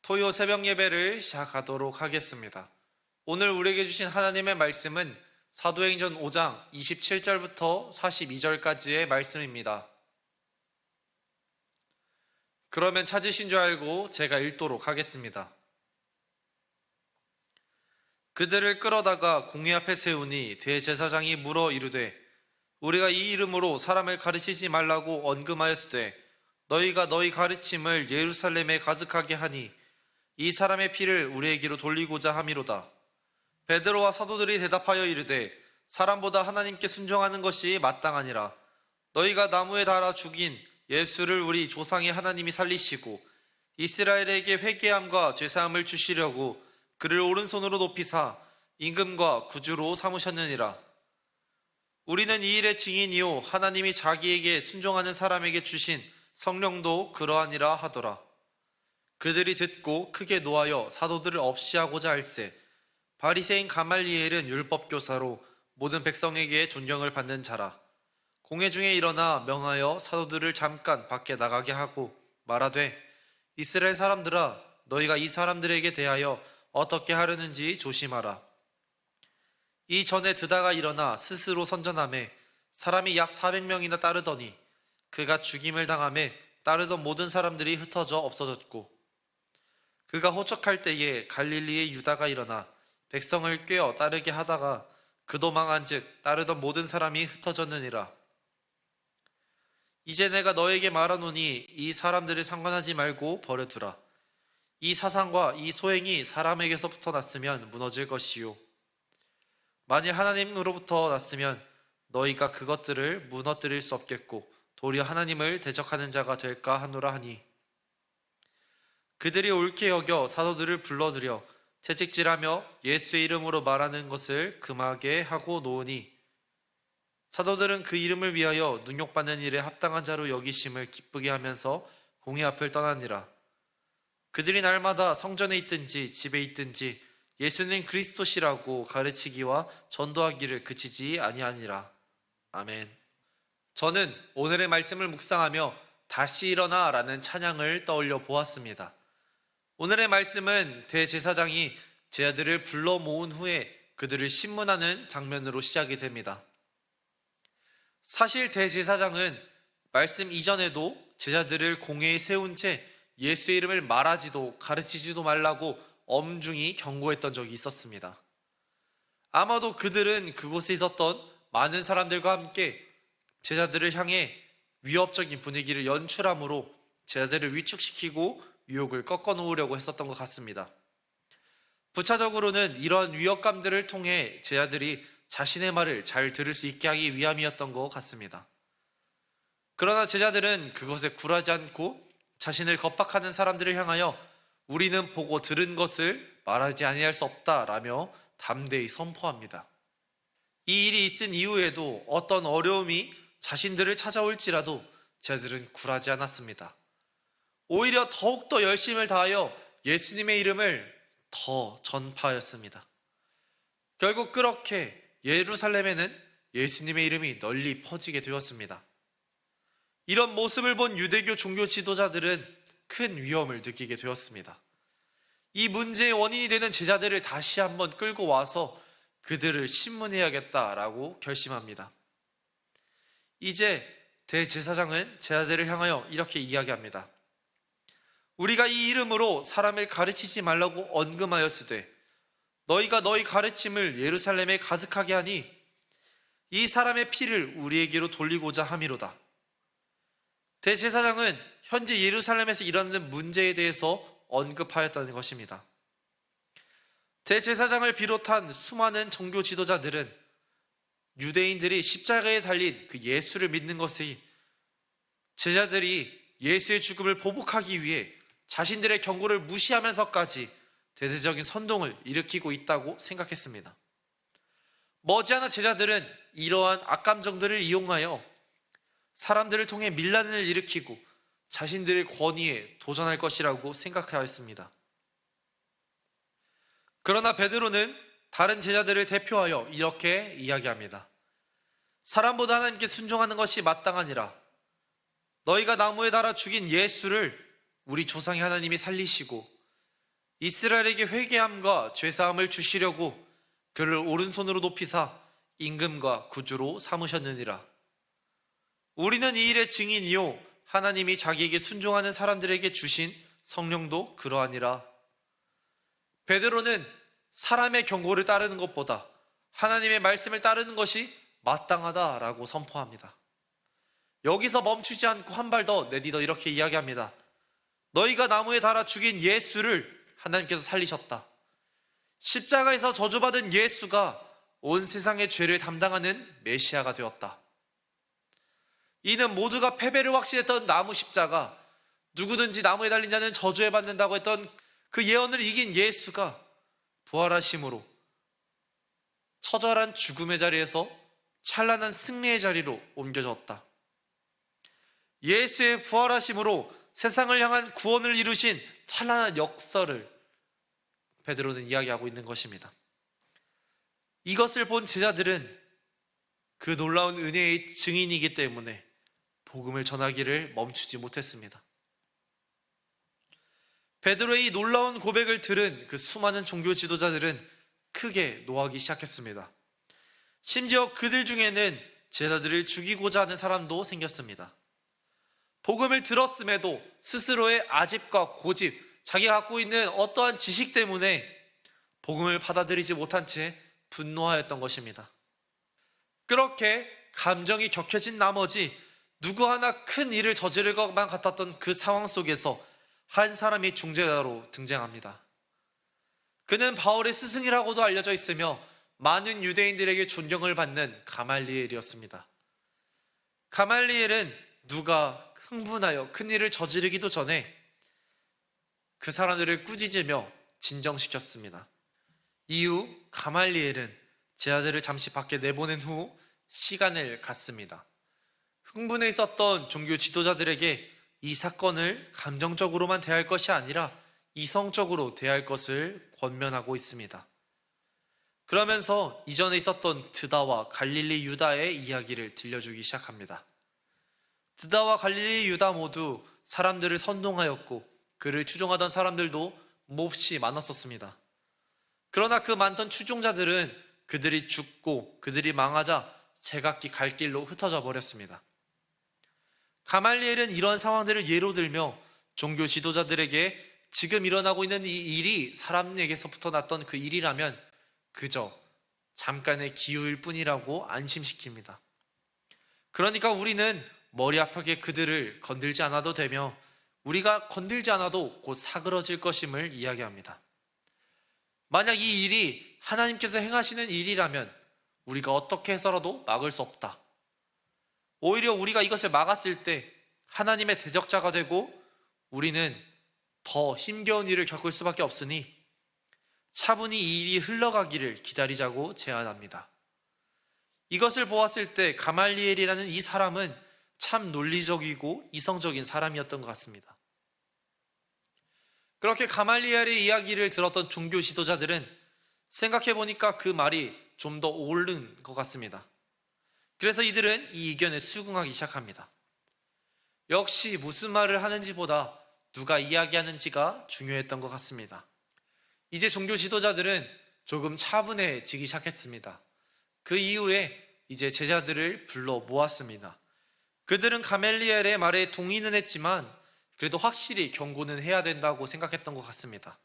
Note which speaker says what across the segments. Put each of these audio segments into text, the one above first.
Speaker 1: 토요 새벽 예배를 시작하도록 하겠습니다. 오늘 우리에게 주신 하나님의 말씀은 사도행전 5장 27절부터 42절까지의 말씀입니다. 그러면 찾으신 줄 알고 제가 읽도록 하겠습니다. 그들을 끌어다가 공회 앞에 세우니 대제사장이 물어 이르되 우리가 이 이름으로 사람을 가르치지 말라고 언금하였으되 너희가 너희 가르침을 예루살렘에 가득하게 하니 이 사람의 피를 우리에게로 돌리고자 함이로다. 베드로와 사도들이 대답하여 이르되 사람보다 하나님께 순종하는 것이 마땅하니라. 너희가 나무에 달아 죽인 예수를 우리 조상의 하나님이 살리시고 이스라엘에게 회개함과 죄사함을 주시려고 그를 오른손으로 높이사 임금과 구주로 삼으셨느니라. 우리는 이 일의 증인이요 하나님이 자기에게 순종하는 사람에게 주신 성령도 그러하니라 하더라. 그들이 듣고 크게 노하여 사도들을 없이하고자 할세 바리새인 가말리엘은 율법교사로 모든 백성에게 존경을 받는 자라. 공회 중에 일어나 명하여 사도들을 잠깐 밖에 나가게 하고 말하되 이스라엘 사람들아 너희가 이 사람들에게 대하여 어떻게 하려는지 조심하라. 이전에 드다가 일어나 스스로 선전하매 사람이 약 400명이나 따르더니 그가 죽임을 당하매 따르던 모든 사람들이 흩어져 없어졌고 그가 호적할 때에 갈릴리의 유다가 일어나 백성을 꿰어 따르게 하다가 그도 망한즉 따르던 모든 사람이 흩어졌느니라. 이제 내가 너에게 말하노니 이 사람들을 상관하지 말고 버려두라. 이 사상과 이 소행이 사람에게서부터 났으면 무너질 것이요 만일 하나님으로부터 났으면 너희가 그것들을 무너뜨릴 수 없겠고 도리어 하나님을 대적하는 자가 될까 하노라 하니 그들이 옳게 여겨 사도들을 불러들여 채찍질하며 예수의 이름으로 말하는 것을 금하게 하고 놓으니 사도들은 그 이름을 위하여 능욕받는 일에 합당한 자로 여기심을 기쁘게 하면서 공회 앞을 떠나니라. 그들이 날마다 성전에 있든지 집에 있든지 예수는 그리스도시라고 가르치기와 전도하기를 그치지 아니하니라. 아멘. 저는 오늘의 말씀을 묵상하며 다시 일어나 라는 찬양을 떠올려 보았습니다. 오늘의 말씀은 대제사장이 제자들을 불러 모은 후에 그들을 신문하는 장면으로 시작이 됩니다. 사실 대제사장은 말씀 이전에도 제자들을 공회에 세운 채 예수의 이름을 말하지도 가르치지도 말라고 엄중히 경고했던 적이 있었습니다. 아마도 그들은 그곳에 있었던 많은 사람들과 함께 제자들을 향해 위협적인 분위기를 연출함으로 제자들을 위축시키고 유혹을 꺾어 놓으려고 했었던 것 같습니다. 부차적으로는 이러한 위협감들을 통해 제자들이 자신의 말을 잘 들을 수 있게 하기 위함이었던 것 같습니다. 그러나 제자들은 그것에 굴하지 않고 자신을 겁박하는 사람들을 향하여 우리는 보고 들은 것을 말하지 아니할 수 없다라며 담대히 선포합니다. 이 일이 있은 이후에도 어떤 어려움이 자신들을 찾아올지라도 제자들은 굴하지 않았습니다. 오히려 더욱더 열심을 다하여 예수님의 이름을 더 전파하였습니다. 결국 그렇게 예루살렘에는 예수님의 이름이 널리 퍼지게 되었습니다. 이런 모습을 본 유대교 종교 지도자들은 큰 위험을 느끼게 되었습니다. 이 문제의 원인이 되는 제자들을 다시 한번 끌고 와서 그들을 신문해야겠다라고 결심합니다. 이제 대제사장은 제자들을 향하여 이렇게 이야기합니다. 우리가 이 이름으로 사람을 가르치지 말라고 언금하였으되 너희가 너희 가르침을 예루살렘에 가득하게 하니 이 사람의 피를 우리에게로 돌리고자 함이로다. 대제사장은 현재 예루살렘에서 일어나는 문제에 대해서 언급하였다는 것입니다. 대제사장을 비롯한 수많은 종교 지도자들은 유대인들이 십자가에 달린 그 예수를 믿는 것이 제자들이 예수의 죽음을 보복하기 위해 자신들의 경고를 무시하면서까지 대대적인 선동을 일으키고 있다고 생각했습니다. 머지않아 제자들은 이러한 악감정들을 이용하여 사람들을 통해 밀란을 일으키고 자신들의 권위에 도전할 것이라고 생각하였습니다. 그러나 베드로는 다른 제자들을 대표하여 이렇게 이야기합니다. 사람보다 하나님께 순종하는 것이 마땅하니라. 너희가 나무에 달아 죽인 예수를 우리 조상의 하나님이 살리시고 이스라엘에게 회개함과 죄사함을 주시려고 그를 오른손으로 높이사 임금과 구주로 삼으셨느니라. 우리는 이 일의 증인이요 하나님이 자기에게 순종하는 사람들에게 주신 성령도 그러하니라. 베드로는 사람의 경고를 따르는 것보다 하나님의 말씀을 따르는 것이 마땅하다라고 선포합니다. 여기서 멈추지 않고 한 발 더 내딛어 이렇게 이야기합니다. 너희가 나무에 달아 죽인 예수를 하나님께서 살리셨다. 십자가에서 저주받은 예수가 온 세상의 죄를 담당하는 메시아가 되었다. 이는 모두가 패배를 확신했던 나무 십자가, 누구든지 나무에 달린 자는 저주에 받는다고 했던 그 예언을 이긴 예수가 부활하심으로 처절한 죽음의 자리에서 찬란한 승리의 자리로 옮겨졌다. 예수의 부활하심으로 세상을 향한 구원을 이루신 찬란한 역사를 베드로는 이야기하고 있는 것입니다. 이것을 본 제자들은 그 놀라운 은혜의 증인이기 때문에 복음을 전하기를 멈추지 못했습니다. 베드로의 이 놀라운 고백을 들은 그 수많은 종교 지도자들은 크게 노하기 시작했습니다. 심지어 그들 중에는 제자들을 죽이고자 하는 사람도 생겼습니다. 복음을 들었음에도 스스로의 아집과 고집, 자기가 갖고 있는 어떠한 지식 때문에 복음을 받아들이지 못한 채 분노하였던 것입니다. 그렇게 감정이 격해진 나머지 누구 하나 큰 일을 저지를 것만 같았던 그 상황 속에서 한 사람이 중재자로 등장합니다. 그는 바울의 스승이라고도 알려져 있으며 많은 유대인들에게 존경을 받는 가말리엘이었습니다. 가말리엘은 누가 흥분하여 큰 일을 저지르기도 전에 그 사람들을 꾸짖으며 진정시켰습니다. 이후 가말리엘은 제자들을 잠시 밖에 내보낸 후 시간을 갖습니다. 흥분해 있었던 종교 지도자들에게 이 사건을 감정적으로만 대할 것이 아니라 이성적으로 대할 것을 권면하고 있습니다. 그러면서 이전에 있었던 드다와 갈릴리 유다의 이야기를 들려주기 시작합니다. 드다와 갈릴리 유다 모두 사람들을 선동하였고 그를 추종하던 사람들도 몹시 많았었습니다. 그러나 그 많던 추종자들은 그들이 죽고 그들이 망하자 제각기 갈 길로 흩어져 버렸습니다. 가말리엘은 이런 상황들을 예로 들며 종교 지도자들에게 지금 일어나고 있는 이 일이 사람에게서부터 났던 그 일이라면 그저 잠깐의 기우일 뿐이라고 안심시킵니다. 그러니까 우리는 머리 아프게 그들을 건들지 않아도 되며 우리가 건들지 않아도 곧 사그러질 것임을 이야기합니다. 만약 이 일이 하나님께서 행하시는 일이라면 우리가 어떻게 해서라도 막을 수 없다. 오히려 우리가 이것을 막았을 때 하나님의 대적자가 되고 우리는 더 힘겨운 일을 겪을 수밖에 없으니 차분히 이 일이 흘러가기를 기다리자고 제안합니다. 이것을 보았을 때 가말리엘이라는 이 사람은 참 논리적이고 이성적인 사람이었던 것 같습니다. 그렇게 가말리엘의 이야기를 들었던 종교 지도자들은 생각해보니까 그 말이 좀 더 옳은 것 같습니다. 그래서 이들은 이 의견에 수긍하기 시작합니다. 역시 무슨 말을 하는지보다 누가 이야기하는지가 중요했던 것 같습니다. 이제 종교 지도자들은 조금 차분해지기 시작했습니다. 그 이후에 이제 제자들을 불러 모았습니다. 그들은 가멜리엘의 말에 동의는 했지만 그래도 확실히 경고는 해야 된다고 생각했던 것 같습니다.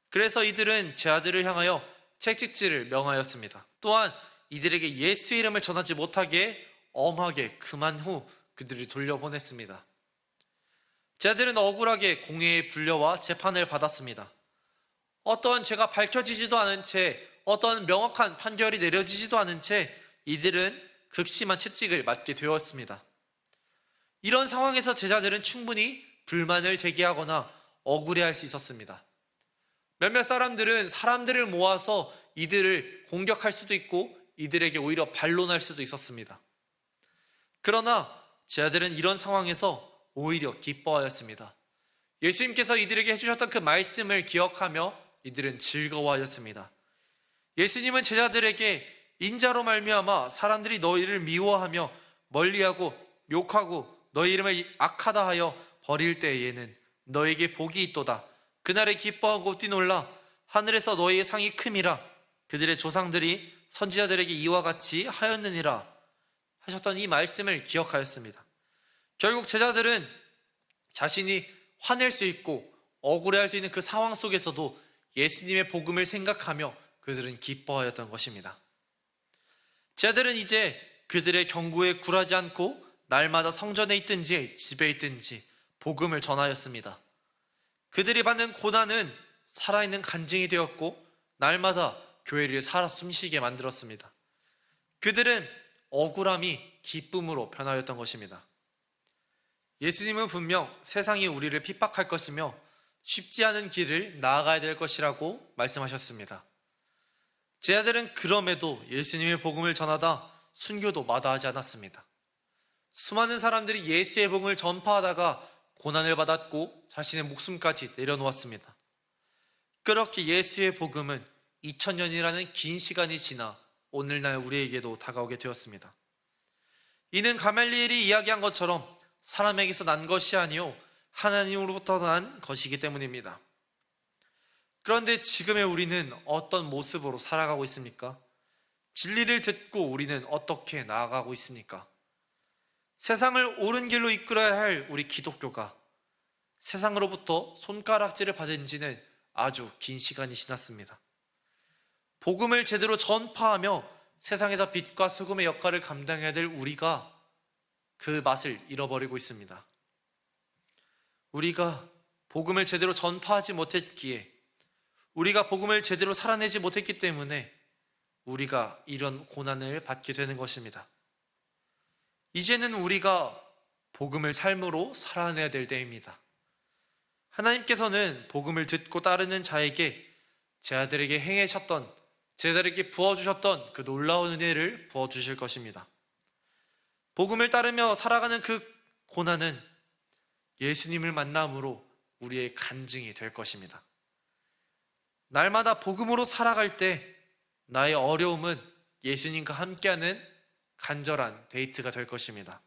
Speaker 1: 그래서 이들은 제자들을 향하여 책찍질을 명하였습니다. 또한 이들에게 예수 이름을 전하지 못하게 엄하게 금한 후 그들을 돌려보냈습니다. 제자들은 억울하게 공회에 불려와 재판을 받았습니다. 어떠한 죄가 밝혀지지도 않은 채 어떤 명확한 판결이 내려지지도 않은 채 이들은 극심한 채찍을 맞게 되었습니다. 이런 상황에서 제자들은 충분히 불만을 제기하거나 억울해할 수 있었습니다. 몇몇 사람들은 사람들을 모아서 이들을 공격할 수도 있고 이들에게 오히려 반론할 수도 있었습니다. 그러나 제자들은 이런 상황에서 오히려 기뻐하였습니다. 예수님께서 이들에게 해주셨던 그 말씀을 기억하며 이들은 즐거워하였습니다. 예수님은 제자들에게 인자로 말미암아 사람들이 너희를 미워하며 멀리하고 욕하고 너희 이름을 악하다 하여 버릴 때에는 너에게 복이 있도다. 그날에 기뻐하고 뛰놀라. 하늘에서 너희의 상이 큼이라. 그들의 조상들이 선지자들에게 이와 같이 하였느니라 하셨던 이 말씀을 기억하였습니다. 결국 제자들은 자신이 화낼 수 있고 억울해할 수 있는 그 상황 속에서도 예수님의 복음을 생각하며 그들은 기뻐하였던 것입니다. 제자들은 이제 그들의 경고에 굴하지 않고 날마다 성전에 있든지 집에 있든지 복음을 전하였습니다. 그들이 받는 고난은 살아있는 간증이 되었고 날마다 교회를 살아 숨쉬게 만들었습니다. 그들은 억울함이 기쁨으로 변하였던 것입니다. 예수님은 분명 세상이 우리를 핍박할 것이며 쉽지 않은 길을 나아가야 될 것이라고 말씀하셨습니다. 제자들은 그럼에도 예수님의 복음을 전하다 순교도 마다하지 않았습니다. 수많은 사람들이 예수의 복음을 전파하다가 고난을 받았고 자신의 목숨까지 내려놓았습니다. 그렇게 예수의 복음은 2000년이라는 긴 시간이 지나 오늘날 우리에게도 다가오게 되었습니다. 이는 가말리엘이 이야기한 것처럼 사람에게서 난 것이 아니요 하나님으로부터 난 것이기 때문입니다. 그런데 지금의 우리는 어떤 모습으로 살아가고 있습니까? 진리를 듣고 우리는 어떻게 나아가고 있습니까? 세상을 옳은 길로 이끌어야 할 우리 기독교가 세상으로부터 손가락질을 받은 지는 아주 긴 시간이 지났습니다. 복음을 제대로 전파하며 세상에서 빛과 소금의 역할을 감당해야 될 우리가 그 맛을 잃어버리고 있습니다. 우리가 복음을 제대로 전파하지 못했기에, 우리가 복음을 제대로 살아내지 못했기 때문에 우리가 이런 고난을 받게 되는 것입니다. 이제는 우리가 복음을 삶으로 살아내야 될 때입니다. 하나님께서는 복음을 듣고 따르는 자에게 제자들에게 행하셨던, 제자들에게 부어주셨던 그 놀라운 은혜를 부어주실 것입니다. 복음을 따르며 살아가는 그 고난은 예수님을 만남으로 우리의 간증이 될 것입니다. 날마다 복음으로 살아갈 때 나의 어려움은 예수님과 함께하는 간절한 데이트가 될 것입니다.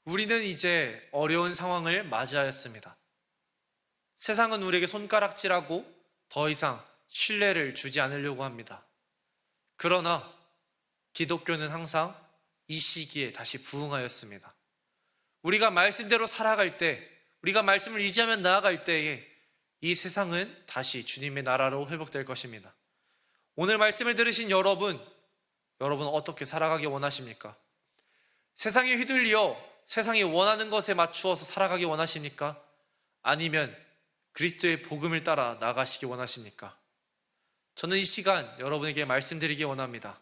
Speaker 1: 우리는 이제 어려운 상황을 맞이하였습니다. 세상은 우리에게 손가락질하고 더 이상 신뢰를 주지 않으려고 합니다. 그러나 기독교는 항상 이 시기에 다시 부흥하였습니다. 우리가 말씀대로 살아갈 때, 우리가 말씀을 의지하며 나아갈 때에 이 세상은 다시 주님의 나라로 회복될 것입니다. 오늘 말씀을 들으신 여러분 어떻게 살아가기 원하십니까? 세상에 휘둘려 세상이 원하는 것에 맞추어서 살아가기 원하십니까? 아니면 그리스도의 복음을 따라 나가시기 원하십니까? 저는 이 시간 여러분에게 말씀드리기 원합니다.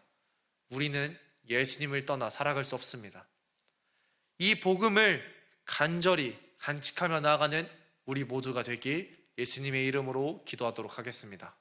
Speaker 1: 우리는 예수님을 떠나 살아갈 수 없습니다. 이 복음을 간절히 간직하며 나아가는 우리 모두가 되길 예수님의 이름으로 기도하도록 하겠습니다.